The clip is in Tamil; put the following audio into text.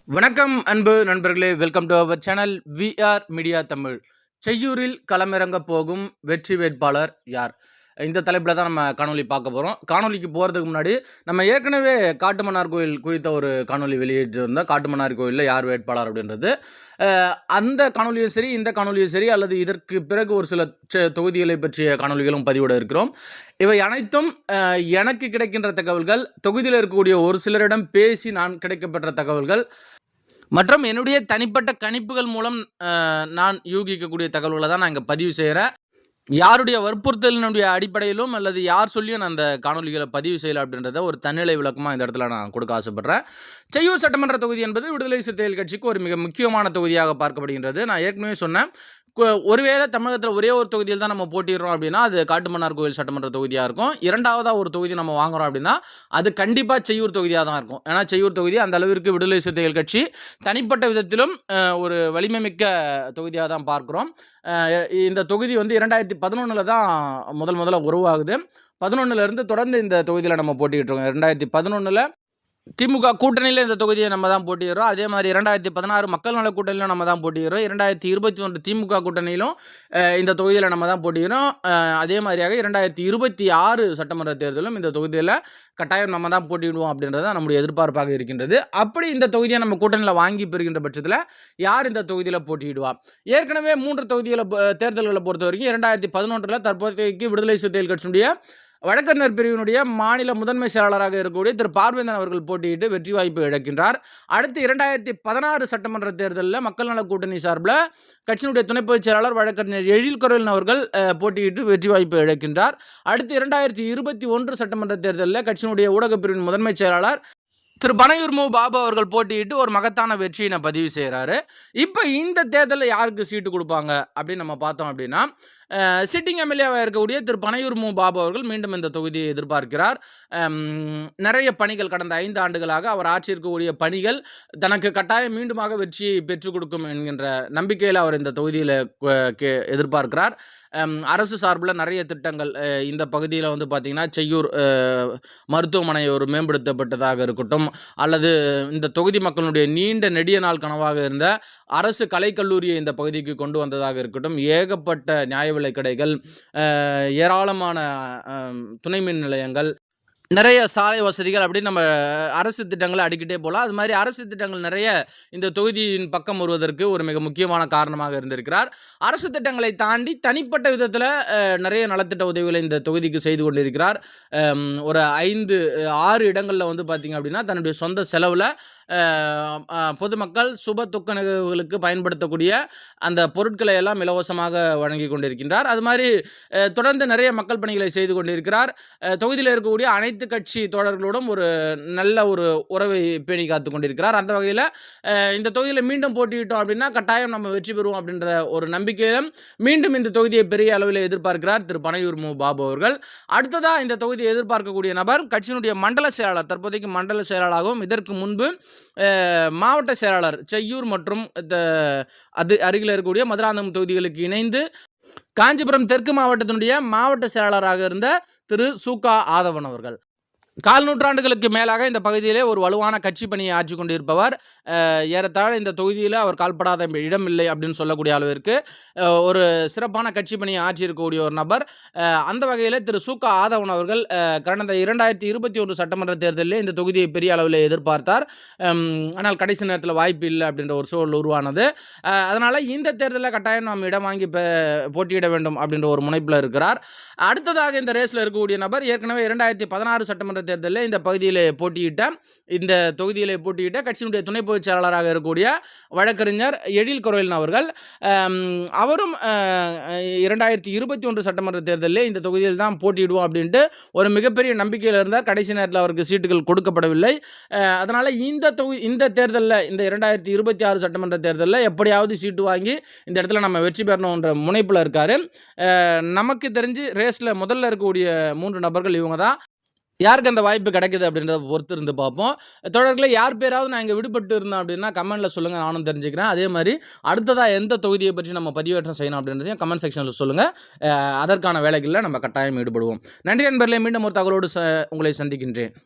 வணக்கம் அன்பு நண்பர்களே, welcome to our channel VR media Tamil. செய்யூரில் களமிறங்க போகும் வெற்றி வேட்பாளர் யார்? இந்த தலைப்பில் தான் நம்ம காணொலி பார்க்க போகிறோம். காணொலிக்கு போகிறதுக்கு முன்னாடி நம்ம ஏற்கனவே காட்டுமன்னார் கோயில் குறித்த ஒரு காணொலி வெளியிட்டிருந்தோம். காட்டுமன்னார் கோயிலில் யார் வேட்பாளர் அப்படின்றது. அந்த காணொலியும் சரி, இந்த காணொலியும் சரி, அல்லது இதற்கு பிறகு ஒரு சில தொகுதிகளை பற்றிய காணொலிகளும் பதிவிட இருக்கிறோம். இவை அனைத்தும் எனக்கு கிடைக்கின்ற தகவல்கள், தொகுதியில் இருக்கக்கூடிய ஒரு சிலரிடம் பேசி நான் கிடைக்கப்பெற்ற தகவல்கள் மற்றும் என்னுடைய தனிப்பட்ட கணிப்புகள் மூலம் நான் யூகிக்கக்கூடிய தகவல்களை தான் நான் இங்கே பதிவு செய்கிறேன். யாருடைய வற்புறுத்தலினுடைய அடிப்படையிலும் அல்லது யார் சொல்லியும் நான் அந்த காணொலிகளை பதிவு செய்யலை அப்படின்றத ஒரு தன்னிலை விளக்கமாக இந்த இடத்துல நான் கொடுக்க ஆசைப்பட்றேன். செய்யூர் சட்டமன்ற தொகுதி என்பது விடுதலை சிறுத்தைகள் கட்சிக்கு ஒரு மிக முக்கியமான தொகுதியாக பார்க்கப்படுகின்றது. நான் ஏற்கனவே சொன்னேன், ஒருவேளை தமிழகத்தில் ஒரே ஒரு தொகுதியில் தான் நம்ம போட்டிடுறோம் அப்படின்னா அது காட்டுமன்னார் கோயில் சட்டமன்ற தொகுதியாக இருக்கும். இரண்டாவதாக ஒரு தொகுதி நம்ம வாங்குகிறோம் அப்படின்னா அது கண்டிப்பாக செய்யூர் தொகுதியாக தான் இருக்கும். ஏன்னா செய்யூர் தொகுதி அந்த அளவிற்கு விடுதலை சிறுத்தைகள் கட்சி தனிப்பட்ட விதத்திலும் ஒரு வலிமை மிக்க தொகுதியாக தான் பார்க்குறோம். இந்த தொகுதி வந்து 2011 தான் முதல்ல உருவாகுது. 11லேருந்து தொடர்ந்து இந்த தொகுதியில் நம்ம போட்டிக்கிட்டு இருக்கோம். 2011 திமுக கூட்டணியில் இந்த தொகுதியை நம்ம தான் போட்டிடுறோம். அதே மாதிரி 2016 மக்கள் நல கூட்டணியிலும் நம்ம தான் போட்டிடுறோம். 2021 திமுக கூட்டணியிலும் இந்த தொகுதியில் நம்ம தான் போட்டிடுறோம். அதே மாதிரியாக 2026 சட்டமன்ற தேர்தலும் இந்த தொகுதியில் கட்டாயம் நம்ம தான் போட்டிடுவோம் அப்படின்றது தான் நம்முடைய எதிர்பார்ப்பாக இருக்கின்றது. அப்படி இந்த தொகுதியை நம்ம கூட்டணியில் வாங்கி பெறுகின்ற பட்சத்தில் யார் இந்த தொகுதியில் போட்டியிடுவா? ஏற்கனவே 3 தொகுதியில் தேர்தல்களை பொறுத்த வரைக்கும் 2011 தற்போதைக்கு விடுதலை சிறுத்தைகள் கட்சியினுடைய வழக்கறிஞர் பிரிவினுடைய மாநில முதன்மை செயலாளராக இருக்கக்கூடிய திரு பார்வேந்தன் அவர்கள் போட்டியிட்டு வெற்றி வாய்ப்பு இழக்கின்றார். அடுத்து 2016 சட்டமன்ற தேர்தலில் மக்கள் நல கூட்டணி சார்பில் கட்சியினுடைய துணை பொதுச் செயலாளர் வழக்கறிஞர் எழில்கொரல் அவர்கள் போட்டியிட்டு வெற்றி வாய்ப்பு இழக்கின்றார். அடுத்து 2021 சட்டமன்ற தேர்தலில் கட்சியினுடைய ஊடகப் பிரிவின் முதன்மை செயலாளர் திரு பனையூர் மு பாபு அவர்கள் போட்டியிட்டு ஒரு மகத்தான வெற்றியை பதிவு செய்கிறாரு. இப்போ இந்த தேர்தலில் யாருக்கு சீட்டு கொடுப்பாங்க அப்படின்னு நம்ம பார்த்தோம் அப்படின்னா, சிட்டிங் எம்எல்ஏவாக இருக்கக்கூடிய திரு பனையூர் மு பாபு அவர்கள் மீண்டும் இந்த தொகுதியை எதிர்பார்க்கிறார். நிறைய பணிகள் கடந்த 5 ஆண்டுகளாக அவர் ஆட்சி இருக்கக்கூடிய பணிகள் தனக்கு கட்டாயம் மீண்டுமாக வெற்றியை பெற்றுக் கொடுக்கும் என்கின்ற நம்பிக்கையில் அவர் இந்த தொகுதியில் எதிர்பார்க்கிறார். அரசு சார்பில் நிறைய திட்டங்கள் இந்த பகுதியில் வந்து பார்த்திங்கன்னா செய்யூர் மருத்துவமனை ஒரு மேம்படுத்தப்பட்டதாக இருக்கட்டும், அல்லது இந்த தொகுதி மக்களுடைய நீண்ட நெடிய நாள் கனவாக இருந்த அரசு கலைக்கல்லூரியை இந்த பகுதிக்கு கொண்டு வந்ததாக இருக்கட்டும், ஏகப்பட்ட நியாய விலைக் கடைகள், ஏராளமான துணை மின் நிலையங்கள், நிறைய சாலை வசதிகள் அப்படின்னு நம்ம அரசு திட்டங்களை அடிக்கிட்டே போகலாம். அது மாதிரி அரசு திட்டங்கள் நிறைய இந்த தொகுதியின் பக்கம் வருவதற்கு ஒரு மிக முக்கியமான காரணமாக இருந்திருக்கிறார். அரசு திட்டங்களை தாண்டி தனிப்பட்ட விதத்தில் நிறைய நலத்திட்ட உதவிகளை இந்த தொகுதிக்கு செய்து கொண்டிருக்கிறார். ஒரு 5-6 இடங்களில் வந்து பார்த்திங்க அப்படின்னா தன்னுடைய சொந்த செலவில் பொதுமக்கள் சுப துக்க நிகழ்வுகளுக்கு பயன்படுத்தக்கூடிய அந்த பொருட்களை எல்லாம் இலவசமாக வழங்கி கொண்டிருக்கின்றார். அது மாதிரி தொடர்ந்து நிறைய மக்கள் பணிகளை செய்து கொண்டிருக்கிறார். தொகுதியில் இருக்கக்கூடிய அனைத்து கட்சி தோழர்களோடும் ஒரு நல்ல ஒரு உறவை பேணி காத்து கொண்டிருக்கிறார். அந்த வகையில் இந்த தொகுதியில் மீண்டும் போட்டியிட்டோம் அப்படின்னா கட்டாயம் நம்ம வெற்றி பெறுவோம் அப்படின்ற ஒரு நம்பிக்கையிலும் மீண்டும் இந்த தொகுதியை பெரிய அளவில் எதிர்பார்க்கிறார் திரு பனையூர் மு பாபு அவர்கள். அடுத்ததாக இந்த தொகுதியை எதிர்பார்க்கக்கூடிய நபர் கட்சியினுடைய மண்டல செயலாளர், தற்போதைக்கு மண்டல செயலாளராகவும் இதற்கு முன்பு மாவட்ட செயலாளர் செய்யூர் மற்றும் அது அருகில் இருக்கக்கூடிய மதுராந்தகம் தொகுதிகளுக்கு இணைந்து காஞ்சிபுரம் தெற்கு மாவட்டத்தினுடைய மாவட்ட செயலாளராக இருந்த திரு சு.க. ஆதவன் அவர்கள். 4 நூற்றாண்டுகளுக்கு மேலாக இந்த பகுதியிலே ஒரு வலுவான கட்சி பணியை ஆற்றி கொண்டிருப்பவர். ஏறத்தாழ இந்த தொகுதியில் அவர் கால்படாத இடம் இல்லை அப்படின்னு சொல்லக்கூடிய அளவிற்கு ஒரு சிறப்பான கட்சி பணியை ஆற்றியிருக்கக்கூடிய ஒரு நபர். அந்த வகையில் திரு சு.க. ஆதவன் அவர்கள் கடந்த 2021 சட்டமன்ற தேர்தலில் இந்த தொகுதியை பெரிய அளவில் எதிர்பார்த்தார். ஆனால் கடைசி நேரத்தில் வாய்ப்பு இல்லை அப்படின்ற ஒரு சூழல் உருவானது. அதனால் இந்த தேர்தலில் கட்டாயம் நாம் இடம் வாங்கி போட்டியிட வேண்டும் அப்படின்ற ஒரு முனைப்பில் இருக்கிறார். அடுத்ததாக இந்த ரேஸில் இருக்கக்கூடிய நபர் ஏற்கனவே 2016 சட்டமன்ற தேர்தலில் இந்த பகுதியில் இந்த தொகுதியில் போட்டியிட்ட கட்சியினுடைய துணை பொதுச் செயலாளராக இருக்கக்கூடிய வழக்கறிஞர் எழில்கொரல் அவர்கள். அவரும் 2021 சட்டமன்ற தேர்தலில் இந்த தொகுதியில் தான் போட்டியிடுவோம் அப்படின்ட்டு ஒரு மிகப்பெரிய நம்பிக்கையில் இருந்தார். கடைசி நேரத்தில் அவருக்கு சீட்டுகள் கொடுக்கப்படவில்லை. அதனால் இந்த தேர்தலில் இந்த 2026 சட்டமன்ற தேர்தலில் எப்படியாவது சீட்டு வாங்கி இந்த இடத்துல நம்ம வெற்றி பெறணுன்ற முனைப்பில் இருக்கார். நமக்கு தெரிஞ்சு ரேஸில் முதல்ல இருக்கக்கூடிய 3 நபர்கள் இவங்க தான். யாருக்கு அந்த வாய்ப்பு கிடைக்குது அப்படின்றத பொறுத்து இருந்து பார்ப்போம். தொடர்களே யார் பேராவது நான் இங்கே விடுபட்டு இருந்தேன் அப்படின்னா கமெண்ட்டில் சொல்லுங்கள், நானும் தெரிஞ்சுக்கிறேன். அதே மாதிரி அடுத்ததாக எந்த தொகுதியை பற்றி நம்ம பதிவேற்றம் செய்யணும் அப்படின்றதையும் கமெண்ட் செக்ஷனில் சொல்லுங்கள். அதற்கான வேலைகளில் நம்ம கட்டாயம் ஈடுபடுவோம். நன்றி நண்பர்களே, மீண்டும் ஒரு தகவலோடு உங்களை சந்திக்கின்றேன்.